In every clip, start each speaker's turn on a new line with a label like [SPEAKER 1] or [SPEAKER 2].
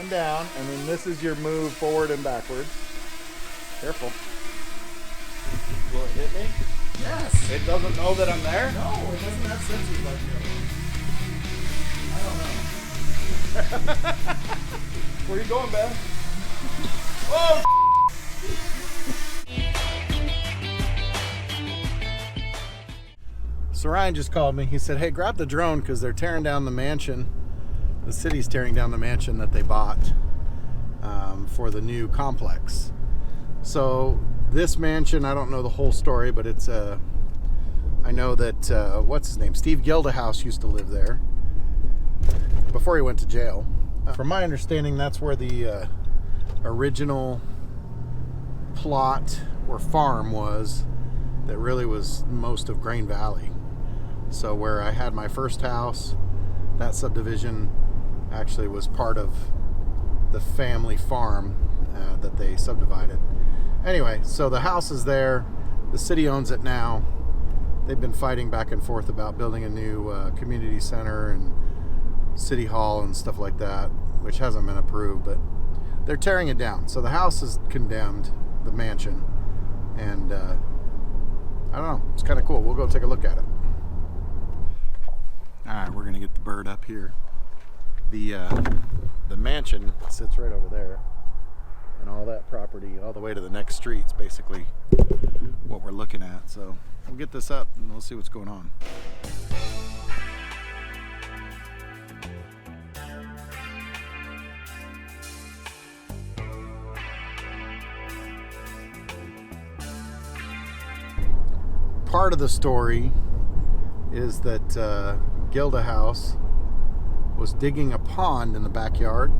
[SPEAKER 1] come down, and then this is your move forward and backwards. Careful. Will it hit me?
[SPEAKER 2] Yes.
[SPEAKER 1] It doesn't know that I'm there?
[SPEAKER 2] No, it doesn't have sensors like you. I don't know.
[SPEAKER 1] Where are you going, Ben? Oh! So Ryan just called me. He said, hey, grab the drone because they're tearing down the mansion. The city's tearing down the mansion that they bought for the new complex. So this mansion, I don't know the whole story, but it's I know that, what's his name? Steve Gildahouse used to live there before he went to jail. From my understanding, that's where the original plot or farm was that really was most of Grain Valley. So where I had my first house, that subdivision actually was part of the family farm that they subdivided. Anyway, so the house is there. The city owns it now. They've been fighting back and forth about building a new community center and city hall and stuff like that, which hasn't been approved, but they're tearing it down. So the house is condemned, the mansion, and I don't know, it's kind of cool. We'll go take a look at it. All right, we're gonna get the bird up here. The mansion sits right over there, and all that property all the way to the next street is basically what we're looking at. So we'll get this up and we'll see what's going on. Part of the story is that Gildahouse was digging a pond in the backyard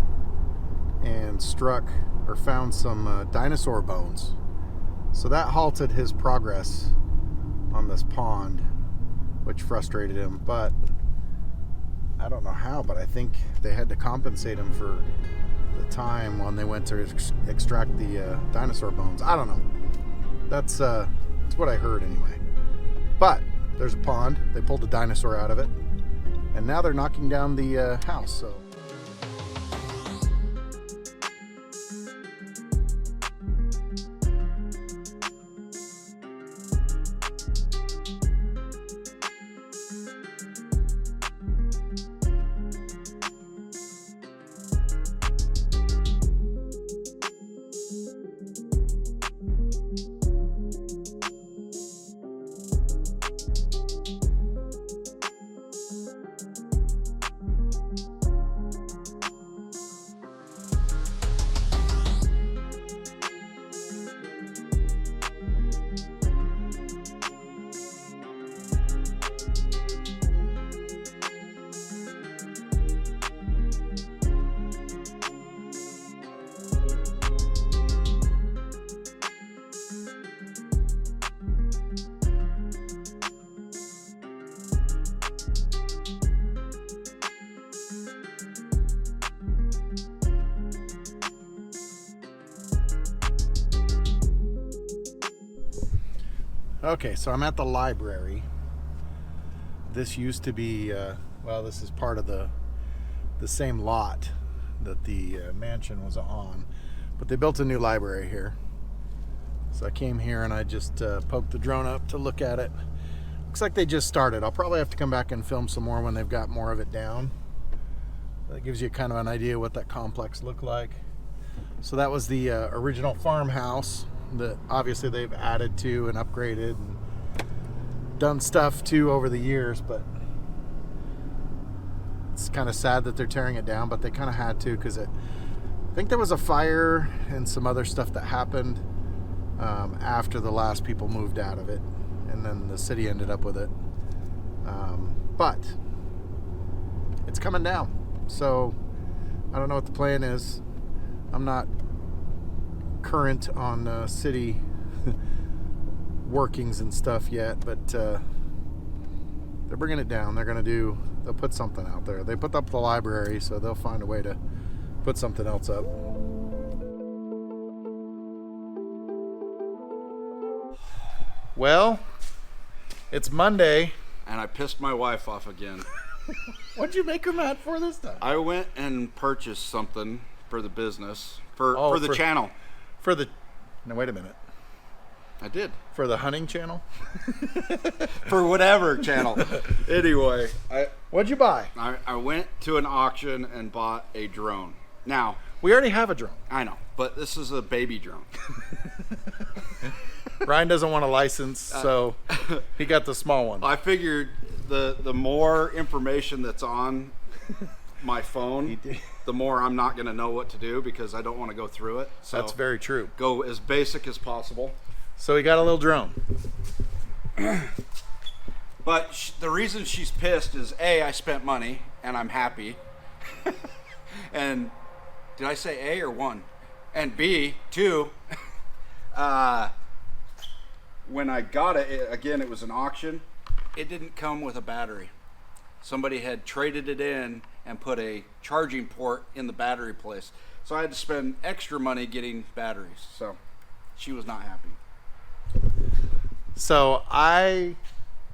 [SPEAKER 1] and struck or found some dinosaur bones. So that halted his progress on this pond, which frustrated him. But I don't know how, but I think they had to compensate him for the time when they went to extract the dinosaur bones. I don't know. That's what I heard anyway. But there's a pond. They pulled the dinosaur out of it, and now they're knocking down the house. So. Okay, so I'm at the library. This used to be, well, this is part of the same lot that the mansion was on, but they built a new library here. So I came here and I just poked the drone up to look at it. Looks like they just started. I'll probably have to come back and film some more when they've got more of it down. That gives you kind of an idea what that complex looked like. So that was the original farmhouse that obviously they've added to and upgraded and done stuff to over the years, but it's kind of sad that they're tearing it down, but they kind of had to because I think there was a fire and some other stuff that happened after the last people moved out of it, and then the city ended up with it. But it's coming down, so I don't know what the plan is. I'm not current on city workings and stuff yet, but they're bringing it down. They'll put something out there. They put up the library, so they'll find a way to put something else up. Well, it's Monday.
[SPEAKER 3] And I pissed my wife off again.
[SPEAKER 1] What'd you make her mad for this time?
[SPEAKER 3] I went and purchased something for the business, for the
[SPEAKER 1] for-
[SPEAKER 3] channel.
[SPEAKER 1] For the... Now, wait a minute.
[SPEAKER 3] I did.
[SPEAKER 1] For the hunting channel?
[SPEAKER 3] For whatever channel. Anyway,
[SPEAKER 1] What'd you buy?
[SPEAKER 3] I went to an auction and bought a drone. Now,
[SPEAKER 1] We already have a drone.
[SPEAKER 3] I know, but this is a baby drone.
[SPEAKER 1] Ryan doesn't want a license, so he got the small one.
[SPEAKER 3] I figured the more information that's on my phone, the more I'm not going to know what to do because I don't want to go through it. So
[SPEAKER 1] That's very true.
[SPEAKER 3] go as basic as possible.
[SPEAKER 1] So he got a little drone.
[SPEAKER 3] But the reason she's pissed is A, I spent money and I'm happy. And did I say A or one? And B, two, when I got it, again, it was an auction. It didn't come with a battery. Somebody had traded it in and put a charging port in the battery place. So I had to spend extra money getting batteries. So she was not happy.
[SPEAKER 1] So I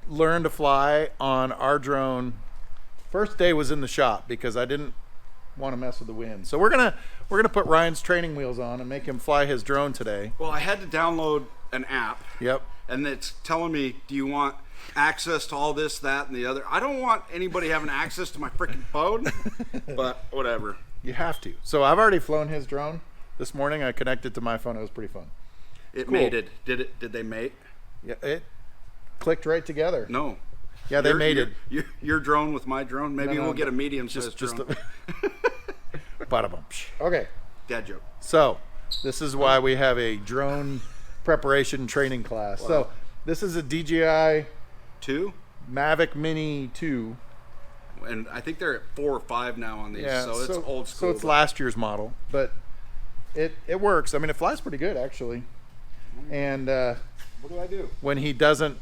[SPEAKER 1] learned to fly on our drone. First day was in the shop because I didn't want to mess with the wind. So we're gonna put Ryan's training wheels on and make him fly his drone today.
[SPEAKER 3] Well, I had to download an app.
[SPEAKER 1] Yep.
[SPEAKER 3] And it's telling me, do you want access to all this, that, and the other? I don't want anybody having access to my freaking phone, but whatever.
[SPEAKER 1] You have to. So I've already flown his drone this morning. I connected to my phone. It was pretty fun.
[SPEAKER 3] It
[SPEAKER 1] Cool.
[SPEAKER 3] mated. Did they mate?
[SPEAKER 1] Yeah, it clicked right together.
[SPEAKER 3] No.
[SPEAKER 1] Yeah, they mated.
[SPEAKER 3] Your drone with my drone. Maybe
[SPEAKER 1] No,
[SPEAKER 3] we'll get a medium-sized
[SPEAKER 1] Just
[SPEAKER 3] drone.
[SPEAKER 1] Bada bum. Okay.
[SPEAKER 3] Dad joke.
[SPEAKER 1] So this is why we have a drone preparation training class.
[SPEAKER 3] Wow.
[SPEAKER 1] So this is a DJI
[SPEAKER 3] 2,
[SPEAKER 1] Mavic Mini 2.
[SPEAKER 3] and I think they're at 4 or 5 now on these.
[SPEAKER 1] Yeah,
[SPEAKER 3] so it's old school.
[SPEAKER 1] So it's last year's model, but it works. I mean, it flies pretty good actually. And
[SPEAKER 3] What do I do?
[SPEAKER 1] when he doesn't,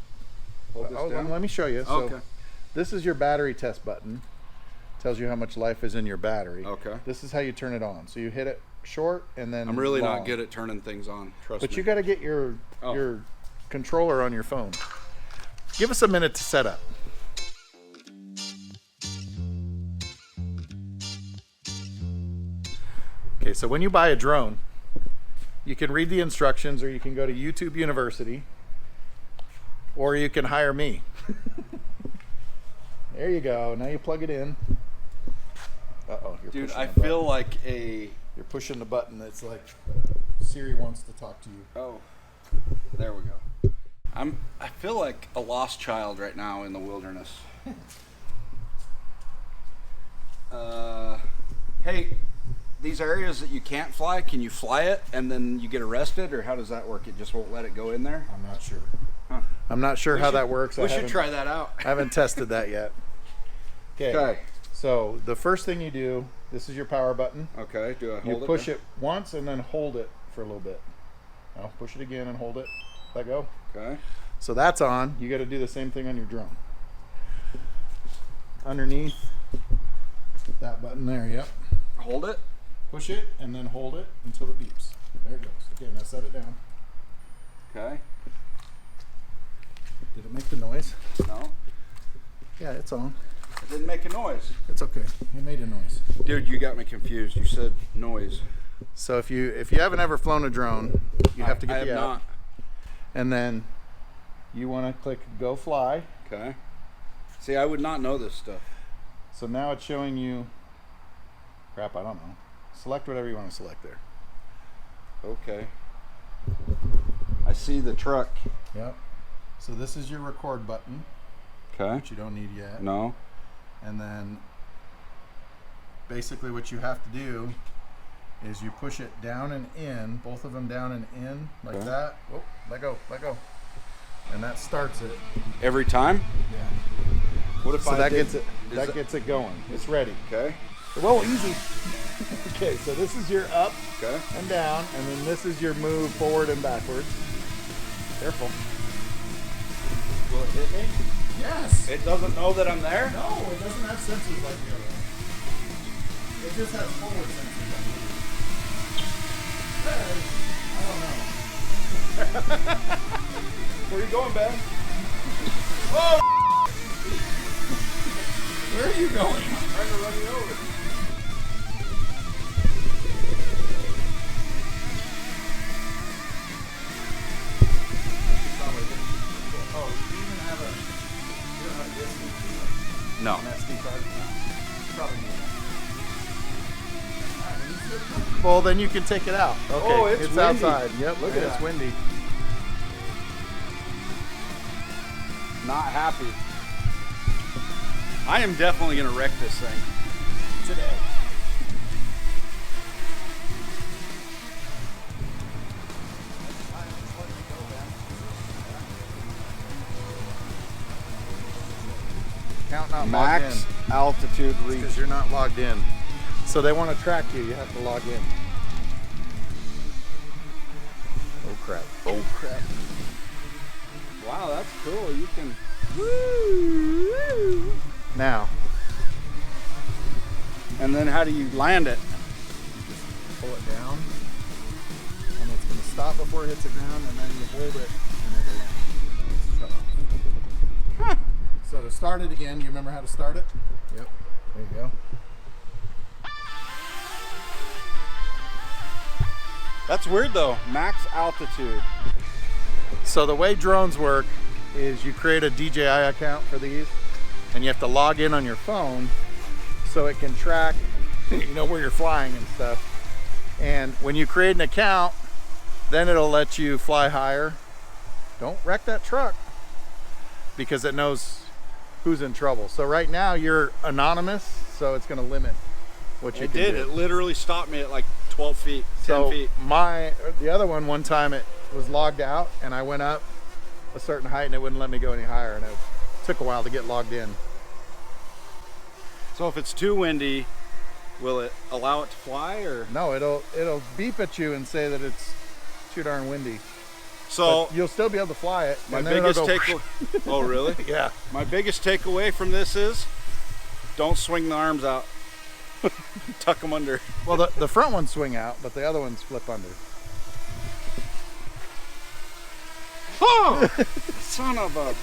[SPEAKER 3] Hold this down?
[SPEAKER 1] let me show you. So
[SPEAKER 3] Okay.
[SPEAKER 1] this is your battery test button. Tells you how much life is in your battery.
[SPEAKER 3] Okay.
[SPEAKER 1] This is how you turn it on. So you hit it short and then
[SPEAKER 3] I'm really
[SPEAKER 1] long.
[SPEAKER 3] not good at turning things on. Trust
[SPEAKER 1] But
[SPEAKER 3] me.
[SPEAKER 1] you got to get your controller on your phone. Give us a minute to set up. Okay, so when you buy a drone, you can read the instructions, or you can go to YouTube University, or you can hire me. There you go. Now you plug it in. Uh-oh, you're
[SPEAKER 3] Dude,
[SPEAKER 1] pushing
[SPEAKER 3] I
[SPEAKER 1] the button.
[SPEAKER 3] feel like a...
[SPEAKER 1] You're pushing the button that's like Siri wants to talk to you.
[SPEAKER 3] Oh, there we go. I feel like a lost child right now in the wilderness. Hey, these areas that you can't fly, can you fly it and then you get arrested, or how does that work? It just won't let it go in there?
[SPEAKER 1] I'm not sure.
[SPEAKER 3] Huh.
[SPEAKER 1] I'm not sure how that works.
[SPEAKER 3] We
[SPEAKER 1] I
[SPEAKER 3] should
[SPEAKER 1] haven't-
[SPEAKER 3] try that out.
[SPEAKER 1] I haven't tested that yet. Okay. So the first thing you do, this is your power button.
[SPEAKER 3] Okay, do I hold it?
[SPEAKER 1] You push it once and then hold it for a little bit. Now push it again and hold it. Let go.
[SPEAKER 3] Okay.
[SPEAKER 1] So that's on. You got to do the same thing on your drone. Underneath that button there, yep.
[SPEAKER 3] Hold it.
[SPEAKER 1] Push it and then hold it until it beeps. There it goes. Okay, now set it down.
[SPEAKER 3] Okay.
[SPEAKER 1] Did it make the noise?
[SPEAKER 3] No,
[SPEAKER 1] Yeah, it's on.
[SPEAKER 3] it didn't make a noise.
[SPEAKER 1] It's okay. It made a noise.
[SPEAKER 3] Dude, you got me confused. You said noise.
[SPEAKER 1] So if you haven't ever flown a drone, you have to
[SPEAKER 3] I
[SPEAKER 1] get
[SPEAKER 3] have
[SPEAKER 1] the app.
[SPEAKER 3] not.
[SPEAKER 1] And then you want to click Go Fly.
[SPEAKER 3] Okay. See, I would not know this stuff.
[SPEAKER 1] So now it's showing you, crap, I don't know. Select whatever you want to select there.
[SPEAKER 3] Okay. I see the truck.
[SPEAKER 1] Yep. So this is your record button,
[SPEAKER 3] Okay.
[SPEAKER 1] which you don't need yet.
[SPEAKER 3] No.
[SPEAKER 1] And then basically what you have to do is you push it down and in, both of them down and in, like
[SPEAKER 3] Okay.
[SPEAKER 1] that. Oh, let go. And that starts it.
[SPEAKER 3] Every time?
[SPEAKER 1] Yeah.
[SPEAKER 3] What if
[SPEAKER 1] So
[SPEAKER 3] I
[SPEAKER 1] that
[SPEAKER 3] did-
[SPEAKER 1] gets it.
[SPEAKER 3] is
[SPEAKER 1] That gets it going. It's ready.
[SPEAKER 3] Okay.
[SPEAKER 1] Whoa, easy. Okay, so this is your up
[SPEAKER 3] Okay.
[SPEAKER 1] and down, and then this is your move forward and backwards. Careful.
[SPEAKER 3] Will it hit me?
[SPEAKER 2] Yes.
[SPEAKER 3] It doesn't know that I'm there?
[SPEAKER 2] No, it doesn't have sensors like the other one. It just has forward sensors. I don't know.
[SPEAKER 3] Where are you going, Ben?
[SPEAKER 2] Where are you going?
[SPEAKER 3] I'm trying to run you over.
[SPEAKER 1] Well, then you can take it out. Okay,
[SPEAKER 3] Oh, it's windy.
[SPEAKER 1] outside. Yep,
[SPEAKER 3] Look
[SPEAKER 1] and
[SPEAKER 3] at
[SPEAKER 1] it's
[SPEAKER 3] that.
[SPEAKER 1] windy.
[SPEAKER 3] Not happy. I am definitely gonna wreck this thing
[SPEAKER 1] Today. Count not logged in.
[SPEAKER 3] max altitude reach.
[SPEAKER 1] Because you're not logged in. So they want to track you. You have to log in. Oh crap. Oh crap.
[SPEAKER 3] Wow, that's cool. You can.
[SPEAKER 1] Now,
[SPEAKER 3] And then how do you land it?
[SPEAKER 1] pull it down. And it's going to stop before it hits the ground. And then you hold it. And it'll land. It's shut off.
[SPEAKER 3] Huh.
[SPEAKER 1] So to start it again, you remember how to start it? Yep. There you go.
[SPEAKER 3] That's weird though. Max altitude.
[SPEAKER 1] So the way drones work is you create a DJI account for these, and you have to log in on your phone so it can track, you know, where you're flying and stuff. And when you create an account, then it'll let you fly higher. Don't wreck that truck, because it knows who's in trouble. So right now you're anonymous, so it's going to limit what you
[SPEAKER 3] It
[SPEAKER 1] can
[SPEAKER 3] did.
[SPEAKER 1] do.
[SPEAKER 3] It literally stopped me at like 12 feet, 10
[SPEAKER 1] So
[SPEAKER 3] feet.
[SPEAKER 1] the other one time it was logged out, and I went up a certain height and it wouldn't let me go any higher, and it took a while to get logged in.
[SPEAKER 3] So if it's too windy, will it allow it to fly or?
[SPEAKER 1] No, it'll beep at you and say that it's too darn windy.
[SPEAKER 3] So
[SPEAKER 1] But you'll still be able to fly it.
[SPEAKER 3] my
[SPEAKER 1] and then it'll
[SPEAKER 3] biggest
[SPEAKER 1] go
[SPEAKER 3] takeaway. Oh really?
[SPEAKER 1] Yeah.
[SPEAKER 3] My biggest takeaway from this is, don't swing the arms out. Tuck them under.
[SPEAKER 1] Well, the front ones swing out, but the other ones flip under.
[SPEAKER 3] Oh, son of a.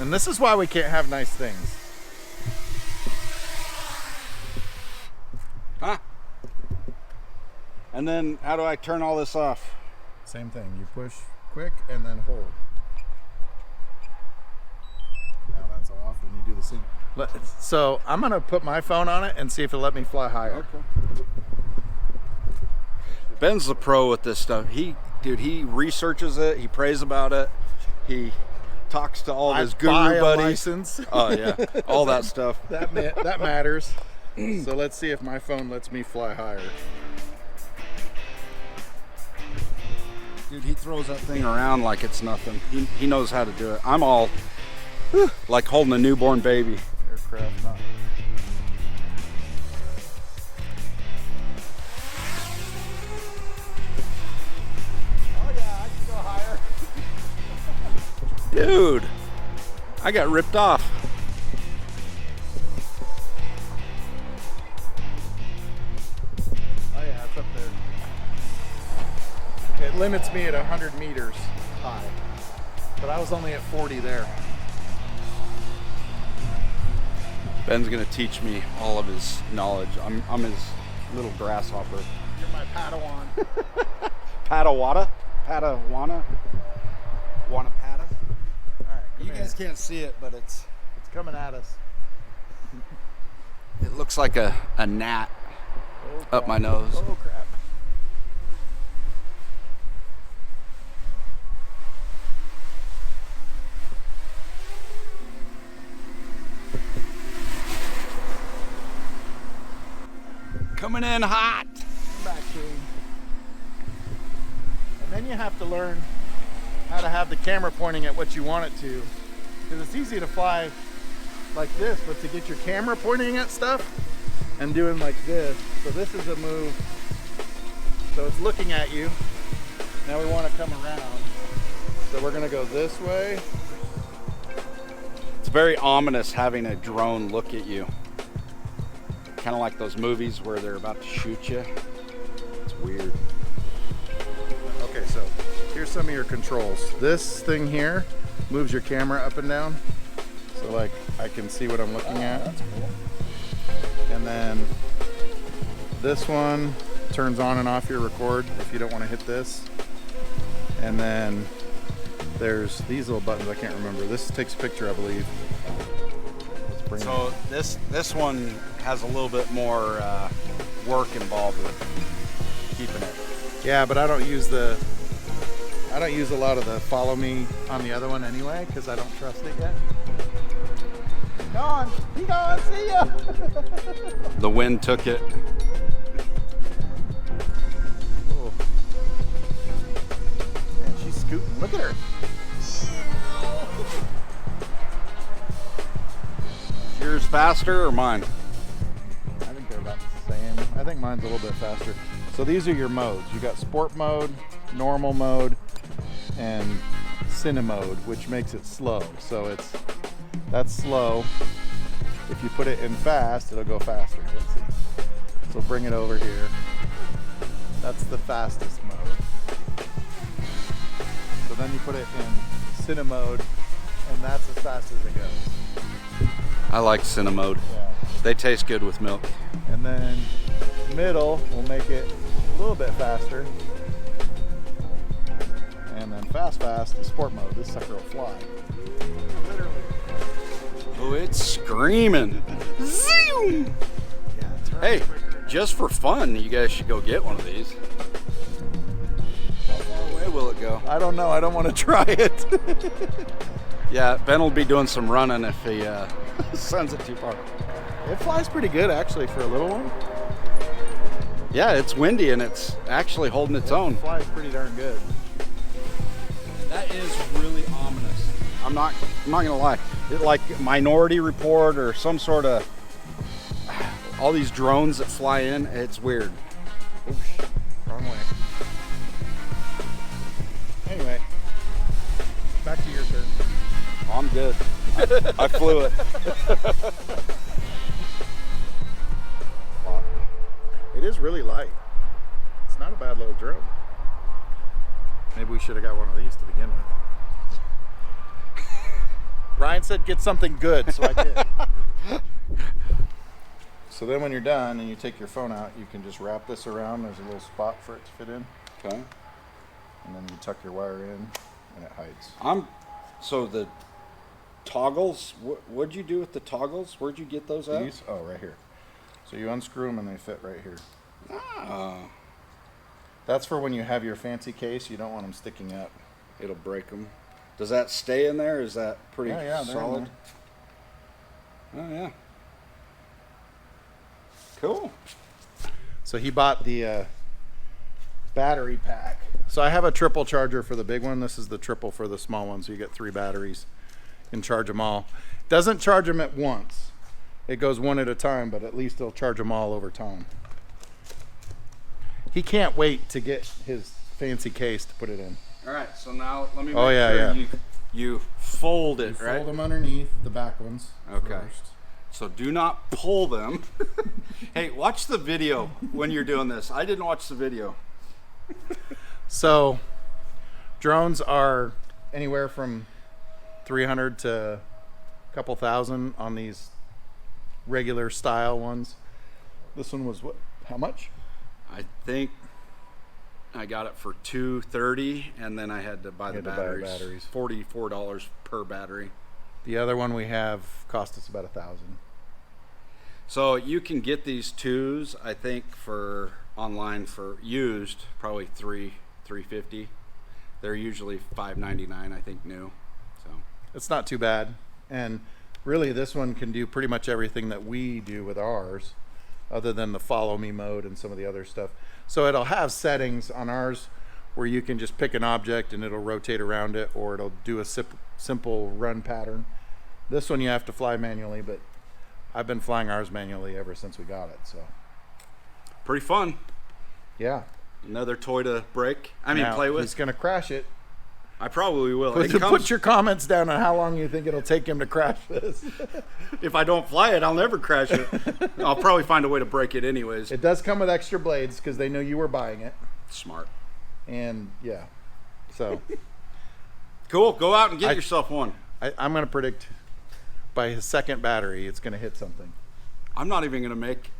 [SPEAKER 1] And this is why we can't have nice things.
[SPEAKER 3] Huh? And then how do I turn all this off?
[SPEAKER 1] Same thing. You push quick and then hold. Now that's off, and you do the same. So I'm gonna put my phone on it and see if it'll let me fly higher.
[SPEAKER 3] Okay. Ben's the pro with this stuff. He researches it. He prays about it. He talks to all of his guru
[SPEAKER 1] buy a
[SPEAKER 3] buddies.
[SPEAKER 1] license.
[SPEAKER 3] Oh yeah, all that stuff.
[SPEAKER 1] that matters. So let's see if my phone lets me fly higher.
[SPEAKER 3] Dude, he throws that thing around like it's nothing. He knows how to do it. I'm all like holding a newborn baby.
[SPEAKER 1] Aircraft not. Oh yeah, I can go higher.
[SPEAKER 3] Dude, I got ripped off.
[SPEAKER 1] Oh yeah, it's up there. It limits me at 100 meters high, but I was only at 40 there.
[SPEAKER 3] Ben's gonna teach me all of his knowledge. I'm his little grasshopper.
[SPEAKER 1] You're my Padawan.
[SPEAKER 3] Padawana? Padawana? Wannapada?
[SPEAKER 1] All right,
[SPEAKER 3] You guys can't see it, but it's
[SPEAKER 1] coming at us.
[SPEAKER 3] it looks like a gnat
[SPEAKER 1] Oh,
[SPEAKER 3] up my
[SPEAKER 1] crap.
[SPEAKER 3] nose.
[SPEAKER 1] Oh crap.
[SPEAKER 3] Coming in hot.
[SPEAKER 1] Come back, King. And then you have to learn how to have the camera pointing at what you want it to. Because it's easy to fly like this, but to get your camera pointing at stuff and doing like this. So this is a move. So it's looking at you. Now we want to come around. So we're going to go this way.
[SPEAKER 3] It's very ominous having a drone look at you. Kind of like those movies where they're about to shoot you. It's weird.
[SPEAKER 1] Okay, so here's some of your controls. This thing here moves your camera up and down. So like I can see what I'm looking at.
[SPEAKER 3] That's cool.
[SPEAKER 1] And then this one turns on and off your record if you don't want to hit this. And then there's these little buttons, I can't remember. This takes a picture, I believe. Let's bring it.
[SPEAKER 3] So this one has a little bit more work involved with keeping it.
[SPEAKER 1] Yeah, but I don't use a lot of the follow me on the other one anyway because I don't trust it yet. Gone. He gone. See ya.
[SPEAKER 3] The wind took it.
[SPEAKER 1] Oh. Man, she's scooting. Look at her.
[SPEAKER 3] Yours faster or mine?
[SPEAKER 1] I think they're about the same. I think mine's a little bit faster. So these are your modes. You got sport mode, normal mode, and cine mode, which makes it slow. So that's slow. If you put it in fast, it'll go faster. Let's see. So bring it over here. That's the fastest mode. So then you put it in cine mode, and that's as fast as it goes.
[SPEAKER 3] I like cine mode.
[SPEAKER 1] Yeah.
[SPEAKER 3] They taste good with milk.
[SPEAKER 1] And then middle will make it a little bit faster. And then fast is sport mode. This sucker will fly. Literally.
[SPEAKER 3] Oh, it's screaming. Zoom!
[SPEAKER 1] Yeah, it's right.
[SPEAKER 3] Hey, just for fun, you guys should go get one of these. How far away will it go?
[SPEAKER 1] I don't know. I don't want to try it.
[SPEAKER 3] Yeah, Ben will be doing some running if he sends it too far.
[SPEAKER 1] It flies pretty good, actually, for a little one.
[SPEAKER 3] Yeah, it's windy and it's actually holding its own.
[SPEAKER 1] It flies pretty darn good.
[SPEAKER 3] That is really ominous. I'm not gonna lie. It like Minority Report or some sort of all these drones that fly in. It's weird.
[SPEAKER 1] Oops, wrong way. Anyway, back to your turn.
[SPEAKER 3] I'm good. I flew it.
[SPEAKER 1] It is really light. It's not a bad little drone. Maybe we should have got one of these to begin with. Ryan said get something good, so I did. So then when you're done and you take your phone out, you can just wrap this around. There's a little spot for it to fit in.
[SPEAKER 3] Okay.
[SPEAKER 1] And then you tuck your wire in and it hides.
[SPEAKER 3] So the toggles, what'd you do with the toggles? Where'd you get those at?
[SPEAKER 1] These? Oh, right here. So you unscrew them and they fit right here.
[SPEAKER 3] Ah.
[SPEAKER 1] That's for when you have your fancy case. You don't want them sticking up.
[SPEAKER 3] It'll break them. Does that stay in there? Is that pretty
[SPEAKER 1] Yeah, they're in
[SPEAKER 3] solid? Oh, yeah. Cool.
[SPEAKER 1] So he bought the battery pack. So I have a triple charger for the big one. This is the triple for the small one. So you get 3 batteries and charge them all. Doesn't charge them at once. It goes one at a time, but at least it'll charge them all over time. He can't wait to get his fancy case to put it in.
[SPEAKER 3] All right, so now let me make
[SPEAKER 1] yeah.
[SPEAKER 3] you fold it,
[SPEAKER 1] You
[SPEAKER 3] right?
[SPEAKER 1] fold them underneath the back ones.
[SPEAKER 3] Okay.
[SPEAKER 1] First.
[SPEAKER 3] So do not pull them. Hey, watch the video when you're doing this. I didn't watch the video.
[SPEAKER 1] So drones are anywhere from 300 to a couple thousand on these regular style ones. This one was what? How much?
[SPEAKER 3] I think I got it for $230, and then I had to buy the batteries. $44 per battery.
[SPEAKER 1] The other one we have cost us about $1,000.
[SPEAKER 3] So you can get these twos, I think, for online for used, probably $350. They're usually $5.99, I think, new. So
[SPEAKER 1] It's not too bad, and really this one can do pretty much everything that we do with ours, other than the follow me mode and some of the other stuff. So it'll have settings on ours where you can just pick an object and it'll rotate around it, or it'll do a simple run pattern. This one you have to fly manually, but I've been flying ours manually ever since we got it. So
[SPEAKER 3] pretty fun.
[SPEAKER 1] yeah,
[SPEAKER 3] Another toy to break.
[SPEAKER 1] Now,
[SPEAKER 3] play with.
[SPEAKER 1] He's gonna crash it.
[SPEAKER 3] I probably will.
[SPEAKER 1] Put your comments down on how long you think it'll take him to crash this.
[SPEAKER 3] If I don't fly it, I'll never crash it. I'll probably find a way to break it anyways.
[SPEAKER 1] It does come with extra blades because they know you were buying it.
[SPEAKER 3] Smart.
[SPEAKER 1] And yeah, so
[SPEAKER 3] Cool. Go out and get yourself one.
[SPEAKER 1] I'm going to predict by his second battery, it's going to hit something.
[SPEAKER 3] I'm not even going to make,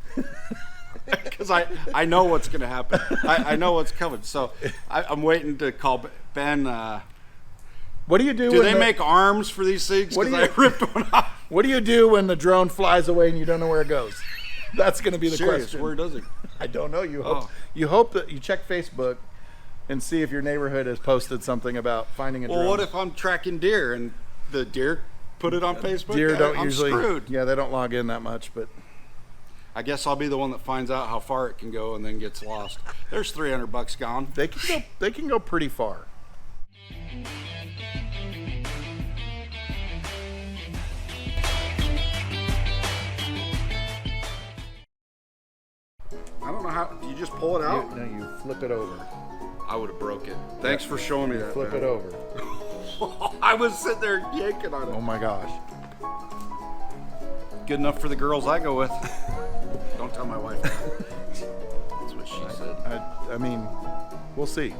[SPEAKER 3] because I know what's going to happen. I know what's coming. So I'm waiting to call Ben.
[SPEAKER 1] What do you do?
[SPEAKER 3] Do they make arms for these things?
[SPEAKER 1] What
[SPEAKER 3] Because
[SPEAKER 1] do you-
[SPEAKER 3] I ripped one off.
[SPEAKER 1] What do you do when the drone flies away and you don't know where it goes? That's going to be the
[SPEAKER 3] Serious,
[SPEAKER 1] question.
[SPEAKER 3] where does it?
[SPEAKER 1] I don't know.
[SPEAKER 3] Oh.
[SPEAKER 1] You hope that you check Facebook and see if your neighborhood has posted something about finding a drone.
[SPEAKER 3] Well, what if I'm tracking deer and the deer put it on Facebook?
[SPEAKER 1] Deer don't
[SPEAKER 3] I'm
[SPEAKER 1] usually.
[SPEAKER 3] screwed.
[SPEAKER 1] Yeah, they don't log in that much, but
[SPEAKER 3] I guess I'll be the one that finds out how far it can go and then gets lost. There's $300 gone.
[SPEAKER 1] they can go. They can go pretty far.
[SPEAKER 3] I don't know how. You just pull it out?
[SPEAKER 1] You flip it over.
[SPEAKER 3] I would have broke it. Thanks for showing me that.
[SPEAKER 1] Flip
[SPEAKER 3] man.
[SPEAKER 1] it over.
[SPEAKER 3] I was sitting there yanking on it.
[SPEAKER 1] Oh my gosh.
[SPEAKER 3] Good enough for the girls I go with. Don't tell my wife that. That's what she said.
[SPEAKER 1] I mean, we'll see.